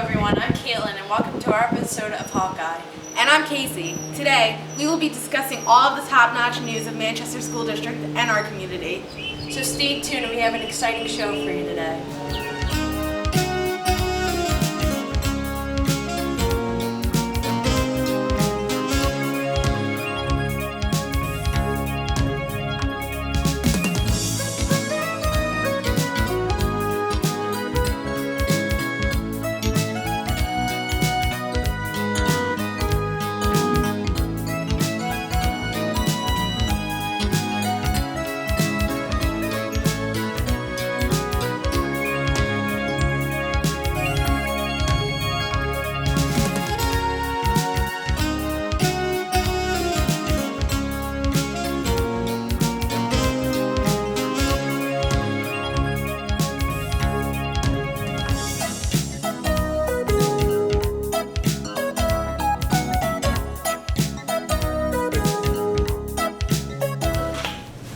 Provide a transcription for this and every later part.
everyone, I'm Caitlin and welcome to our episode of Hawkeye. And I'm Casey. Today, we will be discussing all of the top-notch news of Manchester School District and our community. So stay tuned, we have an exciting show for you today.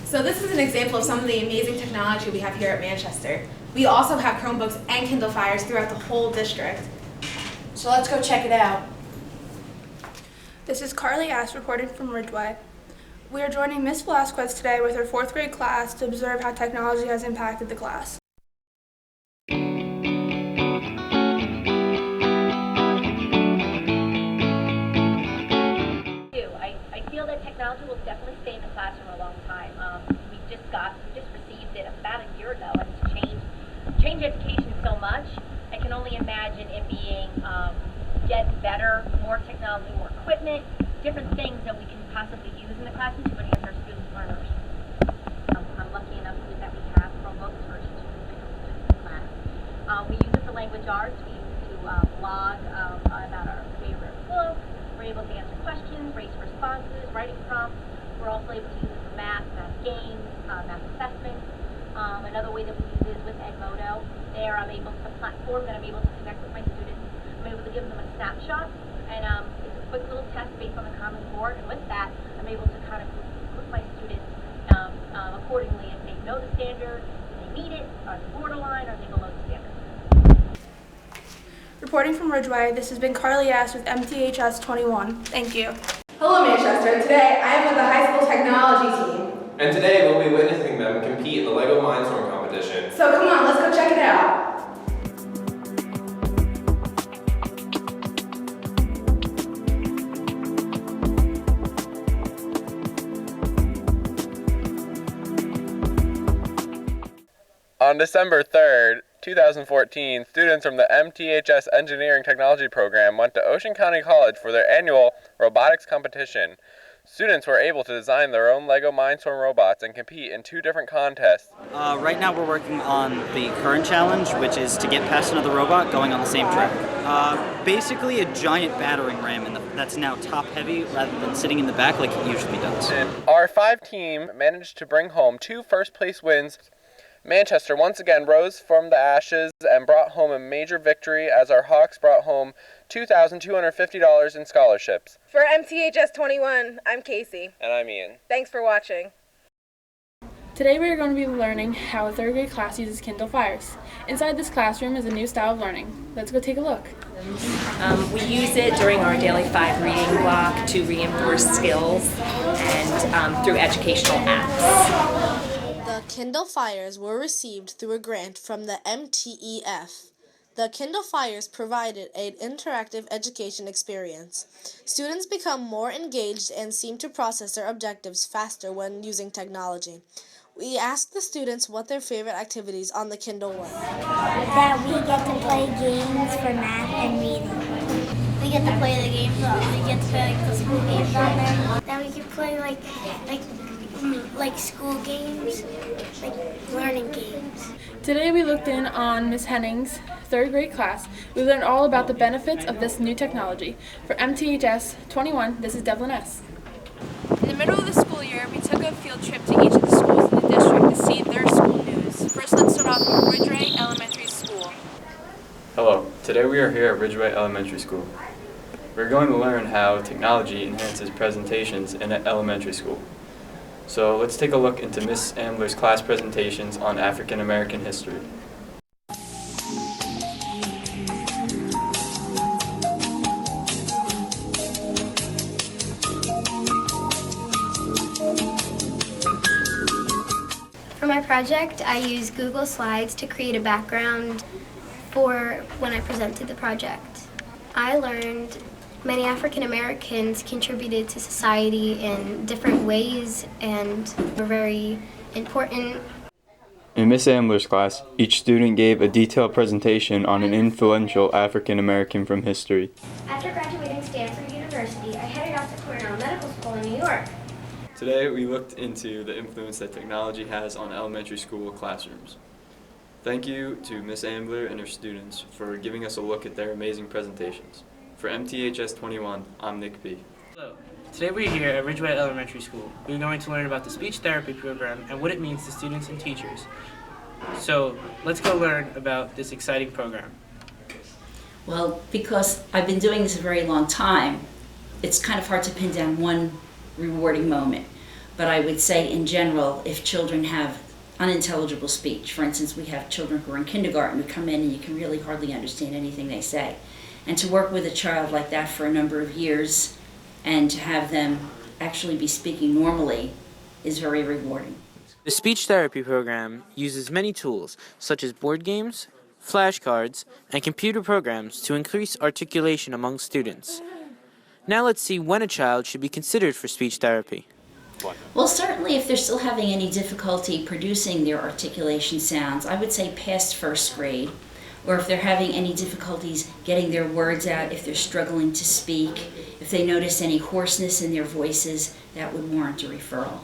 So this is an example of some of the amazing technology we have here at Manchester. We also have Chromebooks and Kindle Fires throughout the whole district. So let's go check it out. This is Carly Ash reporting from Ridgeway. We are joining Miss Velasquez today with her 4th grade class to observe how technology has impacted the class. I feel that technology will definitely stay in the classroom a long time. We just received it about a year ago, and it's changed education so much. I can only imagine it being get better, more technology, more equipment, different things that we can possibly use in the classroom to enhance our students' learners. I'm lucky enough that we have Chromebooks for each student in class. We use it for language arts. We use it to blog about our favorite book. We're able to answer questions, raise responses, writing prompts. We're also able to use it for math games, math assessments. Another way that we use it is with Edmodo. There I'm able to, a platform that I'm able to connect with my students. I'm able to give them a snapshot, and it's a quick little test based on the Common Core, and with that, I'm able to kind of group my students accordingly if they know the standard, if they meet it, are they borderline, are they below the standard. Reporting from Ridgeway, this has been Carly Ash with MTHS 21. Thank you. Hello Manchester. Today I am with the high school technology team. And today we'll be witnessing them compete in the LEGO Mindstorm competition. So come on, let's go check it out. On December 3rd, 2014, students from the MTHS Engineering Technology Program went to Ocean County College for their annual robotics competition. Students were able to design their own LEGO Mindstorm robots and compete in 2 different contests. Right now we're working on the current challenge, which is to get past another robot going on the same track. Basically a giant battering ram that's now top-heavy rather than sitting in the back like it usually does. Our 5 team managed to bring home 2 first-place wins. Manchester once again rose from the ashes and brought home a major victory as our Hawks brought home $2,250 in scholarships. For MTHS 21, I'm Casey. And I'm Ian. Thanks for watching. Today we are going to be learning how a 3rd grade class uses Kindle Fires. Inside this classroom is a new style of learning. Let's go take a look. We use it during our daily 5 reading block to reinforce skills and through educational apps. The Kindle Fires were received through a grant from the MTEF. The Kindle Fires provided an interactive education experience. Students become more engaged and seem to process their objectives faster when using technology. We asked the students what their favorite activities on the Kindle were. That we get to play games for math and reading. We get to play the games, we get to play the school games on there. Then we can play like school games, like learning games. Today we looked in on Miss Henning's 3rd grade class. We learned all about the benefits of this new technology. For MTHS 21, this is Devlin S. In the middle of the school year, we took a field trip to each of the schools in the district to see their school news. First, let's start off with Ridgeway Elementary School. Hello, today we are here at Ridgeway Elementary School. We're going to learn how technology enhances presentations in an elementary school. So let's take a look into Miss Ambler's class presentations on African American history. project, I used Google Slides to create a background for when I presented the project. I learned many African Americans contributed to society in different ways and were very important. In Miss Ambler's class, each student gave a detailed presentation on an influential African American from history. After graduating Stanford University, I headed out to Cornell Medical School in New York. Today we looked into the influence that technology has on elementary school classrooms. Thank you to Miss Ambler and her students for giving us a look at their amazing presentations. For MTHS 21, I'm Nick P. Hello. Today we're here at Ridgeway Elementary School. We're going to learn about the speech therapy program and what it means to students and teachers. So let's go learn about this exciting program. Well, because I've been doing this a very long time, it's kind of hard to pin down one rewarding moment. But I would say in general, if children have unintelligible speech, for instance, we have children who are in kindergarten who come in and you can really hardly understand anything they say. And to work with a child like that for a number of years and to have them actually be speaking normally is very rewarding. The speech therapy program uses many tools, such as board games, flashcards, and computer programs to increase articulation among students. Now let's see when a child should be considered for speech therapy. Well, certainly if they're still having any difficulty producing their articulation sounds, I would say past first grade, or if they're having any difficulties getting their words out, if they're struggling to speak, if they notice any hoarseness in their voices, that would warrant a referral.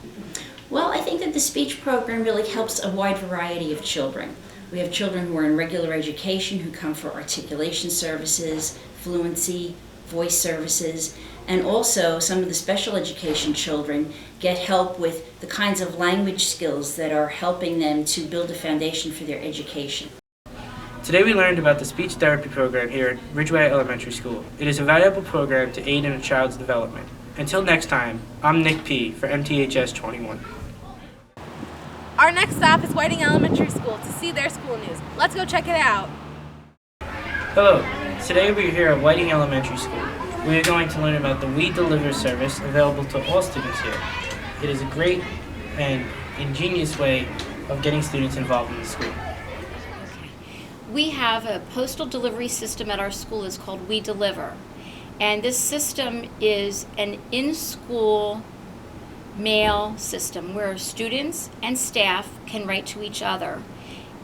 Well, I think that the speech program really helps a wide variety of children. We have children who are in regular education who come for articulation services, fluency, voice services, and also some of the special education children get help with the kinds of language skills that are helping them to build a foundation for their education. Today we learned about the speech therapy program here at Ridgeway Elementary School. It is a valuable program to aid in a child's development. Until next time, I'm Nick P. for MTHS 21. Our next stop is Whiting Elementary School to see their school news. Let's go check it out. Hello. Today we're here at Whiting Elementary School. We are going to learn about the We Deliver service available to all students here. It is a great and ingenious way of getting students involved in the school. We have a postal delivery system at our school. It's called We Deliver. And this system is an in-school mail system where students and staff can write to each other.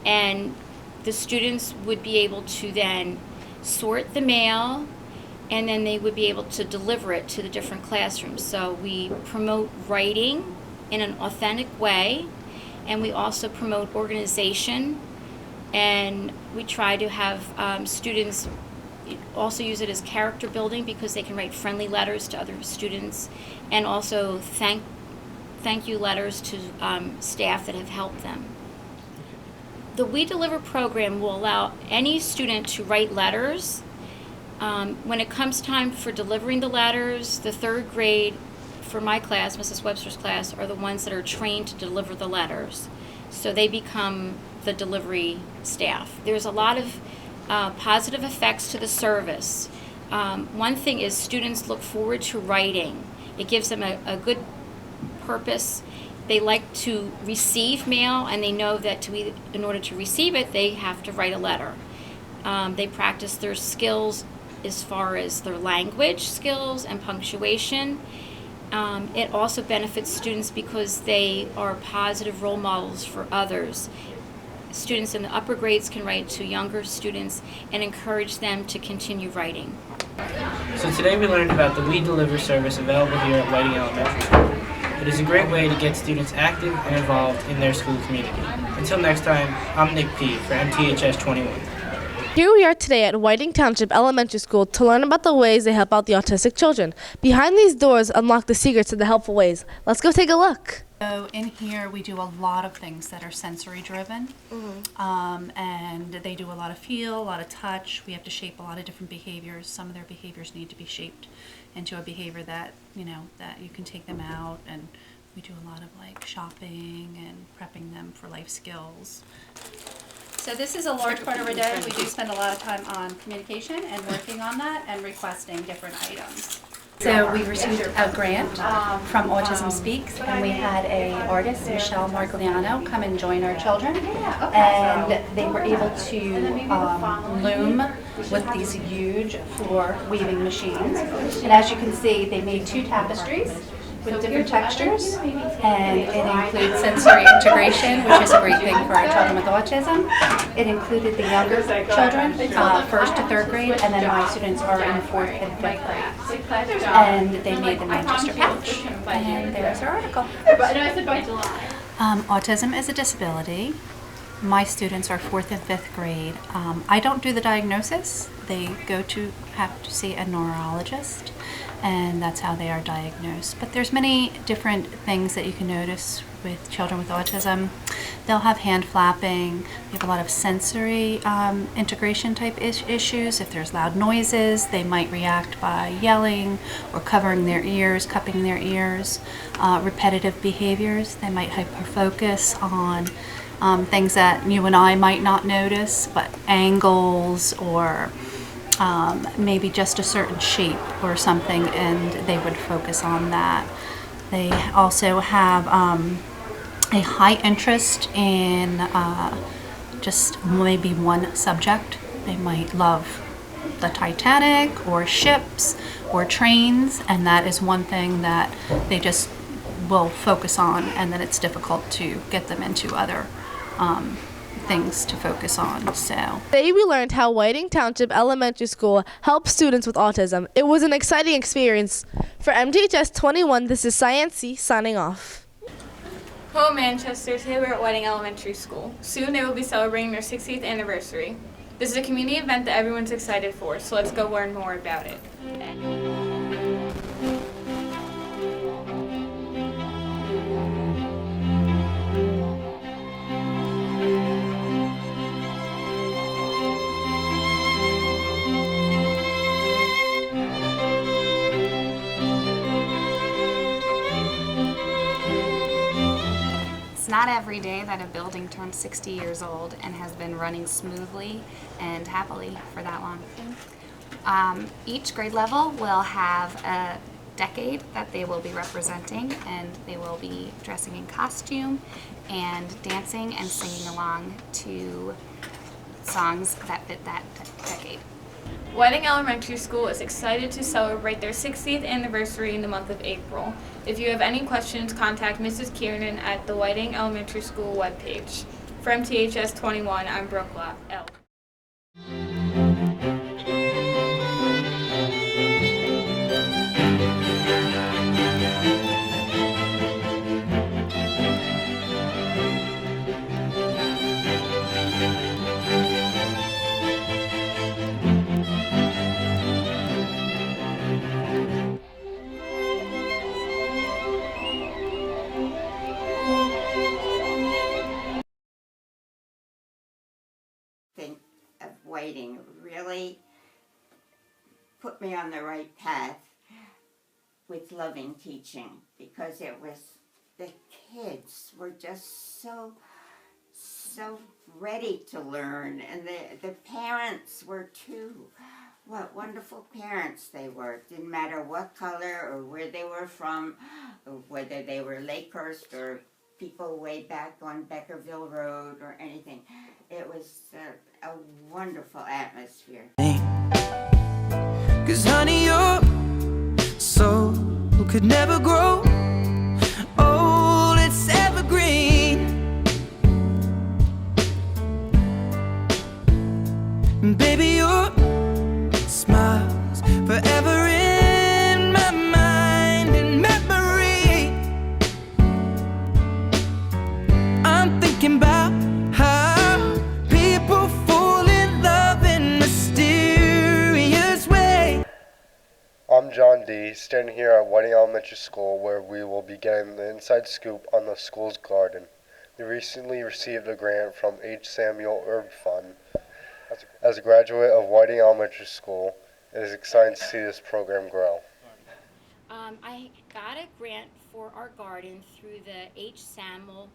And the students would be able to then sort the mail, and then they would be able to deliver it to the different classrooms. So we promote writing in an authentic way, and we also promote organization, and we try to have students also use it as character building because they can write friendly letters to other students, and also thank you letters to staff that have helped them. The We Deliver program will allow any student to write letters. When it comes time for delivering the letters, the third grade, for my class, Mrs. Webster's class, are the ones that are trained to deliver the letters. So they become the delivery staff. There's a lot of positive effects to the service. One thing is students look forward to writing. It gives them a good purpose. They like to receive mail, and they know that in order to receive it, they have to write a letter. They practice their skills as far as their language skills and punctuation. It also benefits students because they are positive role models for others. Students in the upper grades can write to younger students and encourage them to continue writing. So today we learned about the We Deliver service available here at Whiting Elementary School. It is a great way to get students active and involved in their school community. Until next time, I'm Nick P. for MTHS 21. Here we are today at Whiting Township Elementary School to learn about the ways they help out the autistic children. Behind these doors unlock the secrets to the helpful ways. Let's go take a look. So in here we do a lot of things that are sensory driven, and they do a lot of feel, a lot of touch. We have to shape a lot of different behaviors. Some of their behaviors need to be shaped into a behavior that, that you can take them out, and we do a lot of like shopping and prepping them for life skills. So this is a large part of our day. We do spend a lot of time on communication and working on that and requesting different items. So we received a grant from Autism Speaks, and we had a artist, Michelle Margliano, come and join our children, and they were able to loom with these huge floor weaving machines. And as you can see, they made 2 tapestries with different textures, and it includes sensory integration, which is a great thing for our children with autism. It included the younger children, 1st to 3rd grade, and then my students are in 4th and 5th grade. And they made the Manchester pouch, and there's our article. Autism is a disability. My students are 4th and 5th grade. I don't do the diagnosis. They have to see a neurologist, and that's how they are diagnosed. But there's many different things that you can notice with children with autism. They'll have hand flapping. They have a lot of sensory integration type issues. If there's loud noises, they might react by yelling or covering their ears, cupping their ears. Repetitive behaviors, they might hyperfocus on things that you and I might not notice, but angles or maybe just a certain shape or something, and they would focus on that. They also have a high interest in just maybe one subject. They might love the Titanic or ships or trains, and that is one thing that they just will focus on, and then it's difficult to get them into other things to focus on. So Today we learned how Whiting Township Elementary School helps students with autism. It was an exciting experience. For MTHS 21, this is Science signing off. Hello Manchester, today we're at Whiting Elementary School. Soon they will be celebrating their 60th anniversary. This is a community event that everyone's excited for, so let's go learn more about it. It's not every day that a building turns 60 years old and has been running smoothly and happily for that long. Each grade level will have a decade that they will be representing, and they will be dressing in costume and dancing and singing along to songs that fit that decade. Whiting Elementary School is excited to celebrate their 60th anniversary in the month of April. If you have any questions, contact Mrs. Kiernan at the Whiting Elementary School webpage. For MTHS 21, I'm Brooke L. Think of Whiting really put me on the right path with loving teaching, because it was, the kids were just so ready to learn, and the parents were too. What wonderful parents they were. Didn't matter what color or where they were from, or whether they were Lakehurst or people way back on Beckerville Road or anything. It was a wonderful atmosphere. 'Cause honey, your soul could never grow old, it's evergreen. And baby, your smile's forever in my mind and memory. I'm thinking about how people fall in love in mysterious ways. I'm John D., standing here at Whiting Elementary School, where we will be getting the inside scoop on the school's garden. We recently received a grant from H. Samuel Herb Fund. As a graduate of Whiting Elementary School, it is exciting to see this program grow. I got a grant for our garden through the H. Samuel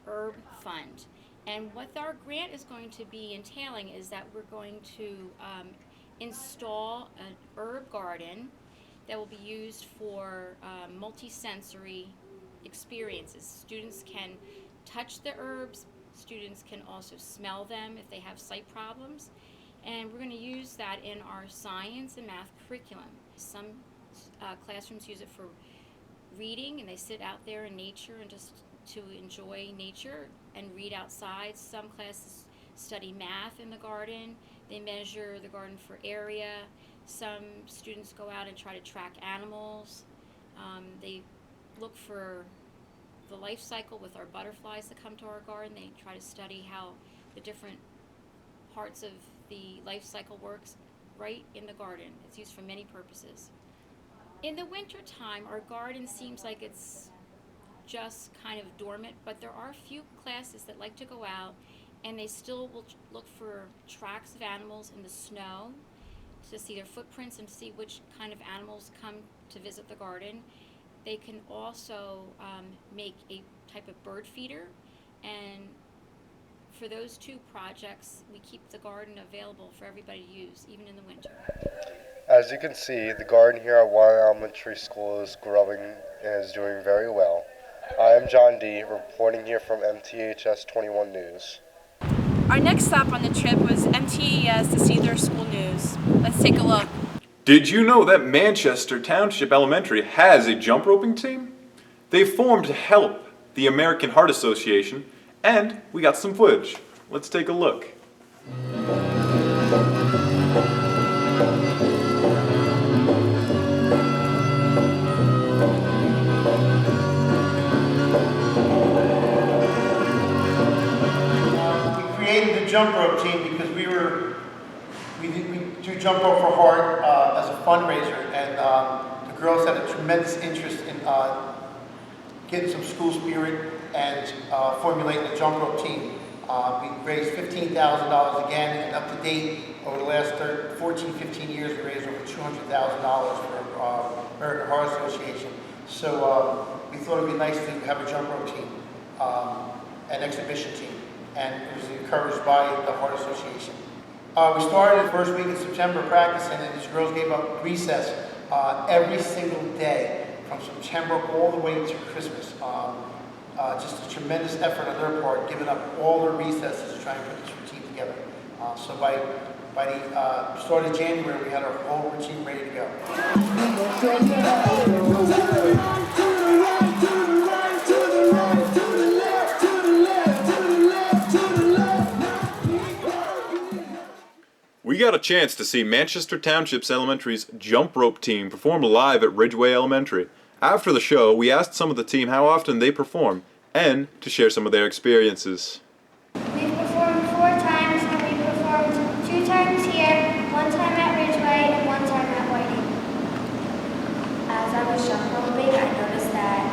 Herb Fund. And what our grant is going to be entailing is that we're going to install an herb garden that will be used for multisensory experiences. Students can touch the herbs, students can also smell them if they have sight problems, and we're going to use that in our science and math curriculum. Some classrooms use it for reading, and they sit out there in nature and just to enjoy nature and read outside. Some classes study math in the garden. They measure the garden for area. Some students go out and try to track animals. They look for the life cycle with our butterflies that come to our garden. They try to study how the different parts of the life cycle works right in the garden. It's used for many purposes. In the winter time, our garden seems like it's just kind of dormant, but there are a few classes that like to go out and they still will look for tracks of animals in the snow to see their footprints and see which kind of animals come to visit the garden. They can also make a type of bird feeder, and for those two projects, we keep the garden available for everybody to use, even in the winter. As you can see, the garden here at Whiting Elementary School is growing and is doing very well. I am John D., reporting here from MTHS 21 News. Our next stop on the trip was MTHS to see their school news. Let's take a look. Did you know that Manchester Township Elementary has a jump roping team? They formed to help the American Heart Association, and we got some footage. Let's take a look. We created the jump rope team because we do jump rope for heart as a fundraiser, and the girls had a tremendous interest in getting some school spirit and formulating a jump rope team. We raised $15,000 again, and up to date, over the last 14, 15 years, we raised over $200,000 for American Heart Association. So we thought it would be nice to have a jump rope team, an exhibition team, and it was encouraged by the Heart Association. We started the first week in September practicing, and these girls gave up recess every single day from September all the way to Christmas. Just a tremendous effort on their part, giving up all their recesses to try and put this routine together. So by the start of January, we had our whole routine ready to go. We got a chance to see Manchester Township Elementary's jump rope team perform live at Ridgeway Elementary. After the show, we asked some of the team how often they perform and to share some of their experiences. We've performed 4 times, and we performed 2 times here, 1 time at Ridgeway, and 1 time at Whiting. As I was jump roping, I noticed that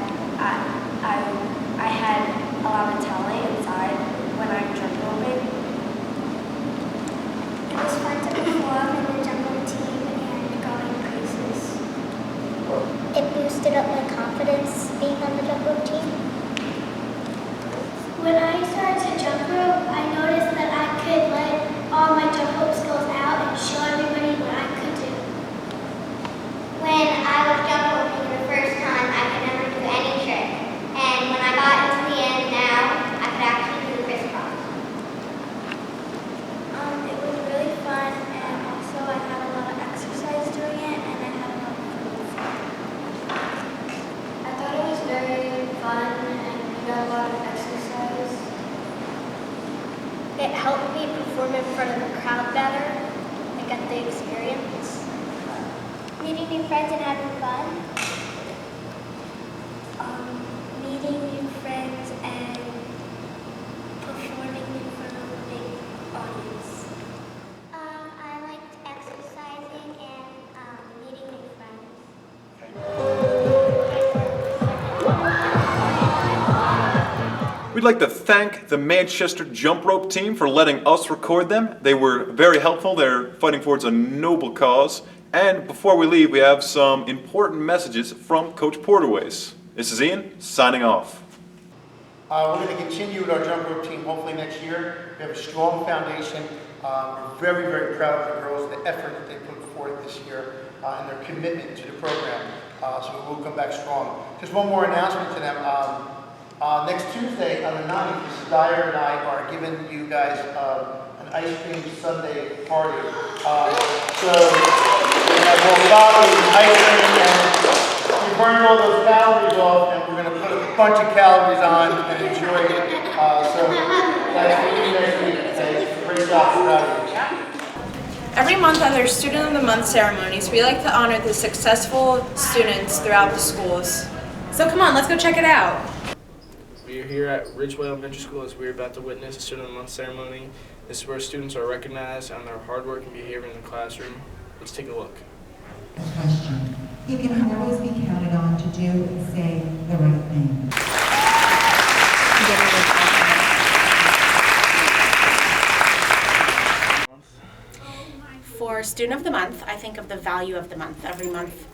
I had a lot of talent inside when I'm jump roping. It was fun to perform in the jump rope team and going places. It boosted up my confidence being on the jump rope team. When I started to jump rope, I noticed that I could let all my jump rope skills out and show everybody what I could do. When I was jump roping the first time, I could never do any trick. And when I got into the end now, I could actually do the crisscross. It was really fun, and also I had a lot of exercise doing it, and I had a lot of fun. I thought it was very fun, and we got a lot of exercise. It helped me perform in front of the crowd better. I got the experience. Meeting new friends and having fun. Meeting new friends and performing in front of a big audience. I liked exercising and meeting new friends. We'd like to thank the Manchester jump rope team for letting us record them. They were very helpful. They're fighting towards a noble cause. And before we leave, we have some important messages from Coach Porterways. This is Ian, signing off. We're going to continue with our jump rope team hopefully next year. We have a strong foundation. We're very, very proud of the girls, the effort that they put forth this year, and their commitment to the program. So we will come back strong. Just one more announcement to them. Next Tuesday on the 9th, Mrs. Dyer and I are giving you guys an ice cream sundae party. So we have more coffee and ice cream, and we burned all those calories off, and we're going to put a bunch of calories on and enjoy it. So that's for you next week. Great job, proud of you. Every month at our Student of the Month ceremonies, we like to honor the successful students throughout the schools. So come on, let's go check it out. We are here at Ridgeway Elementary School as we are about to witness a Student of the Month ceremony. This is where students are recognized on their hard work and behavior in the classroom. Let's take a look. Question. You can always be counted on to do and say the right thing. For Student of the Month, I think of the value of the month. Every month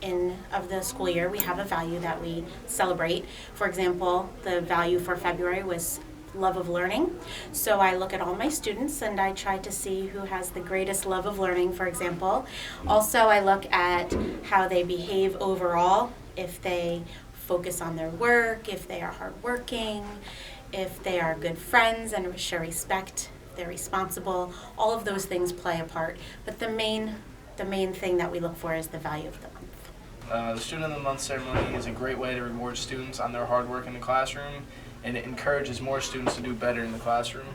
of the school year, we have a value that we celebrate. For example, the value for February was love of learning. So I look at all my students and I try to see who has the greatest love of learning, for example. Also, I look at how they behave overall, if they focus on their work, if they are hardworking, if they are good friends and show respect. They're responsible. All of those things play a part, but the main thing that we look for is the value of the month. The Student of the Month ceremony is a great way to reward students on their hard work in the classroom, and it encourages more students to do better in the classroom.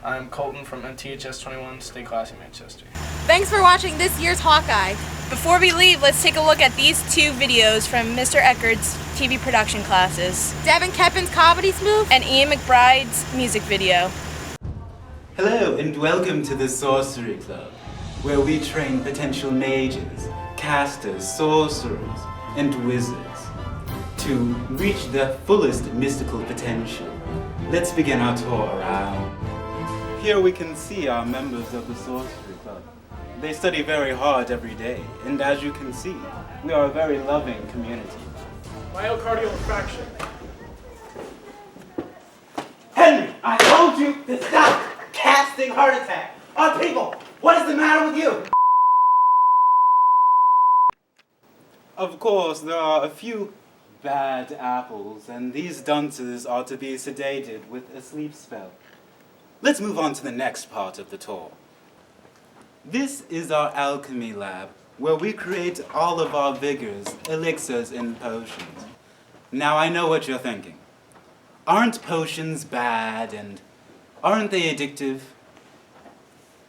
I'm Colton from MTHS 21, Stay Classy Manchester. Thanks for watching this year's Hawkeye. Before we leave, let's take a look at these two videos from Mr. Eckerd's TV production classes. Devin Keppin's Comedy Smooth and Ian McBride's music video. Hello and welcome to the Sorcery Club, where we train potential mages, casters, sorcerers, and wizards to reach their fullest mystical potential. Let's begin our tour around. Here we can see our members of the Sorcery Club. They study very hard every day, and as you can see, we are a very loving community. Myocardial infarction. Henry, I told you to stop casting heart attack on people. What is the matter with you? Of course, there are a few bad apples, and these dunces are to be sedated with a sleep spell. Let's move on to the next part of the tour. This is our alchemy lab, where we create all of our vigors, elixirs, and potions. Now I know what you're thinking. Aren't potions bad, and aren't they addictive?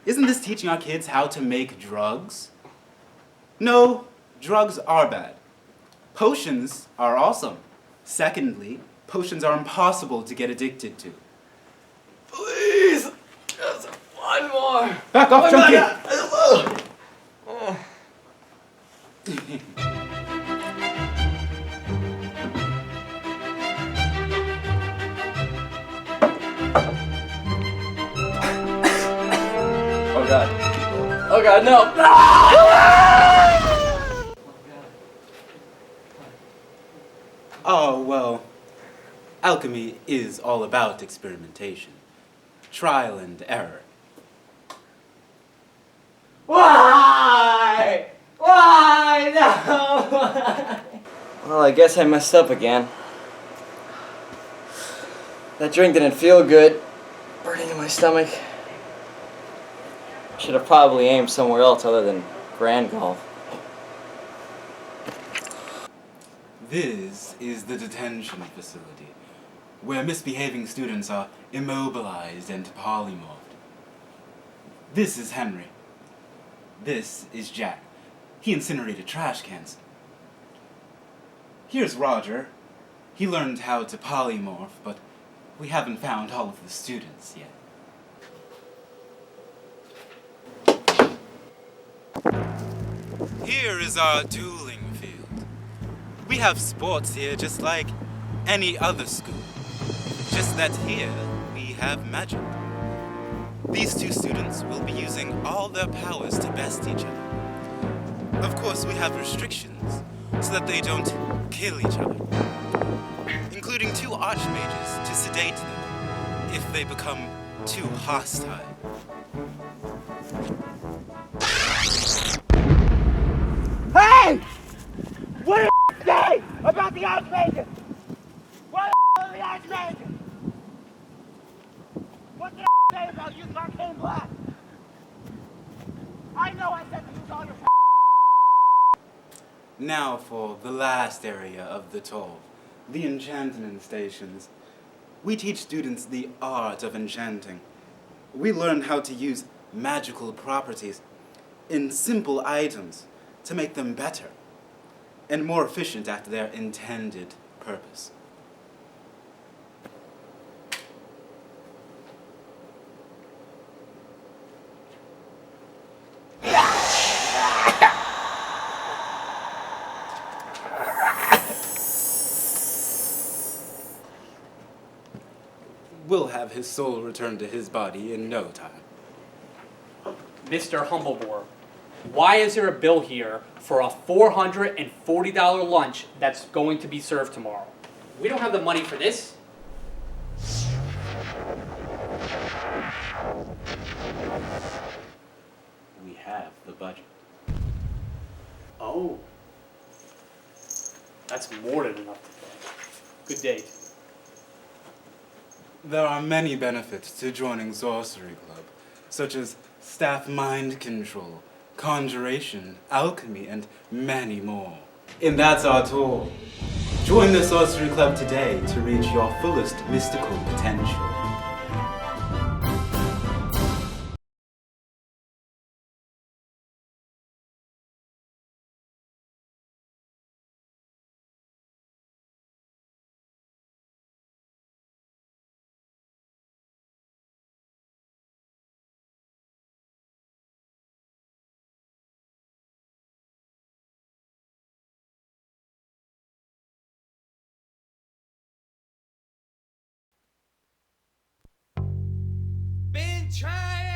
Isn't this teaching our kids how to make drugs? No, drugs are bad. Potions are awesome. Secondly, potions are impossible to get addicted to. Please! Just one more! Back off, Chunky! Oh god. Oh god, no! Oh, well, alchemy is all about experimentation. Trial and error. Why? Why? No! Well, I guess I messed up again. That drink didn't feel good. Burning in my stomach. Should have probably aimed somewhere else other than Grand Golf. This is the detention facility, where misbehaving students are immobilized and polymorphed. This is Henry. This is Jack. He incinerated trash cans. Here's Roger. He learned how to polymorph, but we haven't found all of the students yet. Here is our dueling field. We have sports here just like any other school. Just that here we have magic. These two students will be using all their powers to best each other. Of course, we have restrictions so that they don't kill each other, including 2 archmages to sedate them if they become too hostile. the ice maker? Where the is the ice maker? What did I say about using arcane black? I know I said to use all your Now for the last area of the toll, the enchantment stations. We teach students the art of enchanting. We learn how to use magical properties in simple items to make them better and more efficient at their intended purpose. We'll have his soul returned to his body in no time. Mr. Humblebore, why is there a bill here for a $440 lunch that's going to be served tomorrow? We don't have the money for this. We have the budget. Oh. That's more than enough to pay. Good date. There are many benefits to joining Sorcery Club, such as staff mind control, conjuration, alchemy, and many more. And that's our tour. Join the Sorcery Club today to reach your fullest mystical potential. Been trying